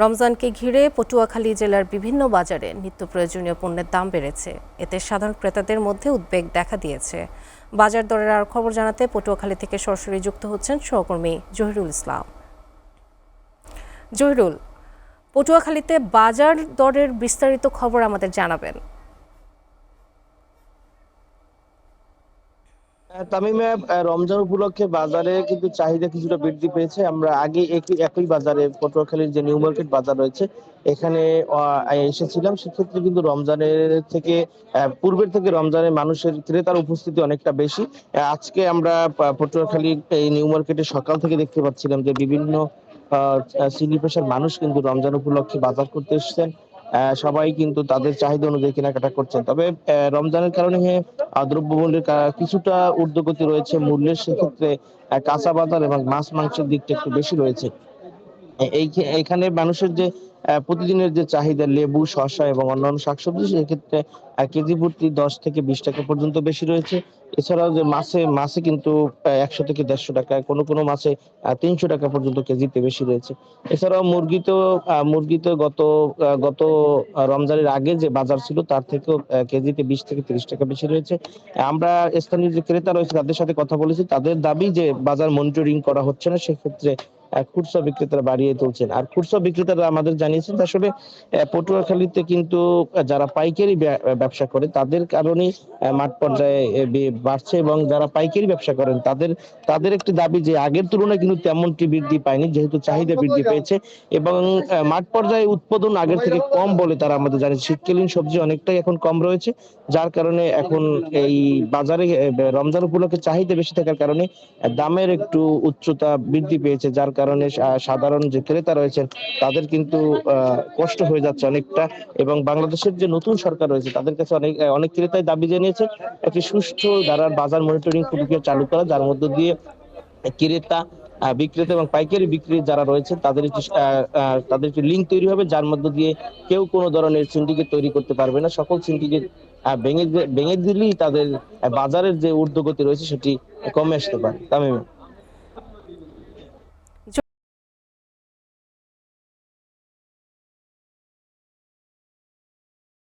রমজানকে ঘিরে পটুয়াখালী জেলার বিভিন্ন বাজারে নিত্য প্রয়োজনীয় পণ্যের দাম বেড়েছে। এতে সাধারণ ক্রেতাদের মধ্যে উদ্বেগ দেখা দিয়েছে। বাজার দরের আর খবর জানাতে পটুয়াখালী থেকে সরাসরি যুক্ত হচ্ছেন সহকর্মী জহিরুল ইসলাম। জহিরুল, পটুয়াখালীতে বাজার দরের বিস্তারিত খবর আমাদের জানাবেন। তামিমে, রমজান উপলক্ষে বাজারে কিন্তু চাহিদা কিছুটা বৃদ্ধি পেয়েছে। আমরা আগে একই বাজারে পটুয়াখালীর যে নিউ মার্কেট বাজার রয়েছে এখানে এসেছিলাম। সেক্ষেত্রে কিন্তু রমজানের থেকে পূর্বের থেকে রমজানে মানুষের ক্রেতার উপস্থিতি অনেকটা বেশি। আজকে আমরা পটুয়াখালীর এই নিউ মার্কেটে সকাল থেকে দেখতে পাচ্ছিলাম যে বিভিন্ন শ্রেণী পেশার মানুষ কিন্তু রমজান উপলক্ষে বাজার করতে এসেছেন। সবাই কিন্তু তাদের চাহিদা অনুযায়ী কেনাকাটা করছেন। তবে রমজানের কারণে দ্রব্যমূল্যের কিছুটা ঊর্ধ্বগতি রয়েছে মূল্যের। সেক্ষেত্রে কাঁচা বাজার এবং মাছ মাংসের দিকটা একটু বেশি রয়েছে। এইখানে মানুষের যে প্রতিদিনের যে চাহিদা লেবু, শসা এবং অন্যান্য শাকসবজি, সেক্ষেত্রে কেজি প্রতি 10 থেকে 20 টাকা পর্যন্ত বেশি রয়েছে। এছাড়াও যে মাছে কিন্তু 100 থেকে 150 টাকা, কোনো মাছে 300 টাকা পর্যন্ত কেজিতে বেশি রয়েছে। এছাড়াও মুরগিতে গত রমজানের আগে যে বাজার ছিল তার থেকেও কেজিতে 20 থেকে 30 টাকা বেশি রয়েছে। আমরা স্থানীয় যে ক্রেতা রয়েছে তাদের সাথে কথা বলেছি। তাদের দাবি যে বাজার মনিটরিং করা হচ্ছে না, সেক্ষেত্রে খুচরা বিক্রেতারা বাড়িয়ে তুলছেন। আর খুচরা বিক্রেতারা আমাদের জানিয়েছেন যে আসলে পটুয়াখালীতে কিন্তু যারা পাইকারি ব্যবসা করে তাদের কারণেই মাঠ পর্যায়ে বাড়ছে, এবং যারা পাইকারি ব্যবসা করেন তাদের একটি দাবি যে আগের তুলনায় কিন্তু তেমনটি বৃদ্ধি পায়নি, যেহেতু চাহিদা বৃদ্ধি পেয়েছে এবং মাঠ পর্যায়ে উৎপাদন আগের থেকে কম বলে তারা আমাদের জানিয়েছে। শীতকালীন সবজি অনেকটাই এখন কম রয়েছে, যার কারণে এখন এই বাজারে রমজান উপলক্ষে চাহিদা বেশি থাকার কারণে দামের একটু উচ্চতা বৃদ্ধি পেয়েছে, যার কারণে সাধারণ যে ক্রেতা রয়েছেন তাদের কিন্তু কষ্ট হয়ে যাচ্ছে অনেকটা। এবং বাংলাদেশের যে নতুন সরকার রয়েছে তাদের কাছে অনেক ক্রেতাই দাবি জানিয়েছে একটি সুষ্ঠু বাজার মনিটরিং প্রক্রিয়া চালু করা, যার মধ্য দিয়ে ক্রেতা, বিক্রেতা এবং পাইকারি বিক্রি যারা রয়েছে তাদের একটি লিঙ্ক তৈরি হবে, যার মধ্য দিয়ে কেউ কোনো ধরনের সিন্ডিকেট তৈরি করতে পারবে না। সকল সিন্ডিকেট ভেঙে দিলেই তাদের বাজারের যে ঊর্ধ্বগতি রয়েছে সেটি কমে আসতে পারে। তামিম।